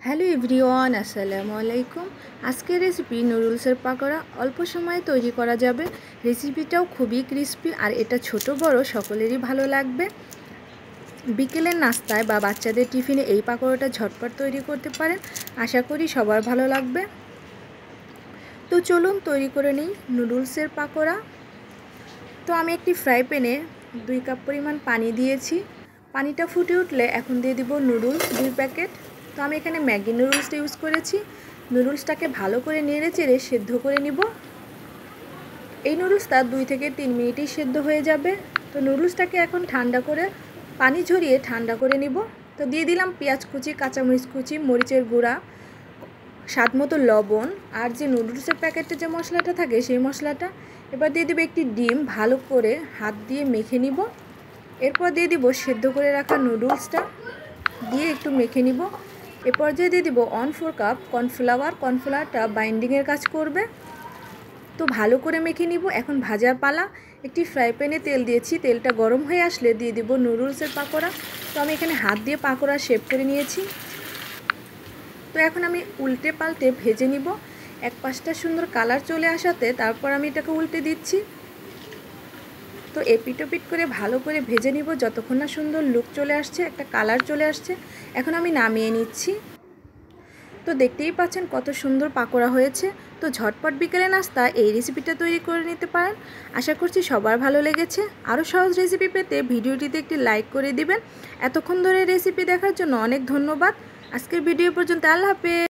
Hello everyone, আসসালামু আলাইকুম। আজকের রেসিপি নুডলসের পাকোড়া। অল্প সময়ে তৈরি করা যাবে। রেসিপিটাও খুবই ক্রিস্পি আর এটা ছোট বড় সকলেরই ভালো লাগবে। বিকেলের নাস্তায় বা বাচ্চাদের টিফিনে এই পাকোড়াটা ঝটপট তৈরি করতে পারেন। আশা করি সবার ভালো লাগবে। তো চলুন তৈরি করে নিই নুডলসের পাকোড়া। তো আমি একটি ফ্রাই প্যানে 2 কাপ পরিমাণ পানি দিয়েছি। পানিটা ফুটে উঠলে এখন দিয়ে দিব নুডলস 2 প্যাকেট। তো আমি এখানে ম্যাগি নুডলসটা ইউজ করেছি। নুডলসটাকে ভালো করে নেড়ে চেড়ে সেদ্ধ করে নিব। এই নুডলসটা 2 থেকে 3 মিনিটেই সেদ্ধ হয়ে যাবে। তো নুডলসটাকে এখন ঠান্ডা করে পানি ঝরিয়ে ঠান্ডা করে নিব। তো দিয়ে দিলাম পেঁয়াজ কুচি, কাঁচামরিচ কুচি, মরিচের গুঁড়া, স্বাদ মতো লবণ আর যে নুডলসের প্যাকেটে যে মশলাটা থাকে সেই মশলাটা। এবার দিয়ে দেবো একটি ডিম, ভালো করে হাত দিয়ে মেখে নিব। এরপর দিয়ে দিব সেদ্ধ করে রাখা নুডলসটা, দিয়ে একটু মেখে নিব। এ পর্যায়ে দিয়ে দিব 1/4 কাপ কর্নফ্লাওয়ার। কর্নফ্লাওয়ারটা বাইন্ডিংয়ের কাজ করবে। তো ভালো করে মেখে নিব। এখন ভাজার পালা। একটি ফ্রাই প্যানে তেল দিয়েছি। তেলটা গরম হয়ে আসলে দিয়ে দিব নুডলসের পাকোড়া। তো আমি এখানে হাত দিয়ে পাকোড়া শেপ করে নিয়েছি। তো এখন আমি উল্টে পাল্টে ভেজে নিব। এক পাশটা সুন্দর কালার চলে আসাতে তারপর আমি এটাকে উল্টে দিচ্ছি। তো এপিট ওপিট করে ভালো করে ভেজে নিব যতক্ষণ না সুন্দর লুক চলে আসছে, একটা কালার চলে আসছে। এখন আমি নামিয়ে নিচ্ছি। তো দেখতেই পাচ্ছেন কত সুন্দর পাকোড়া হয়েছে। তো ঝটপট বিকেলে নাস্তা এই রেসিপিটা তৈরি করে নিতে পারেন। আশা করছি সবার ভালো লেগেছে। আরও সহজ রেসিপি পেতে ভিডিওটিতে একটি লাইক করে দিবেন। এতক্ষণ ধরে রেসিপি দেখার জন্য অনেক ধন্যবাদ। আজকের ভিডিও পর্যন্ত, আল্লাহ হাফেজ।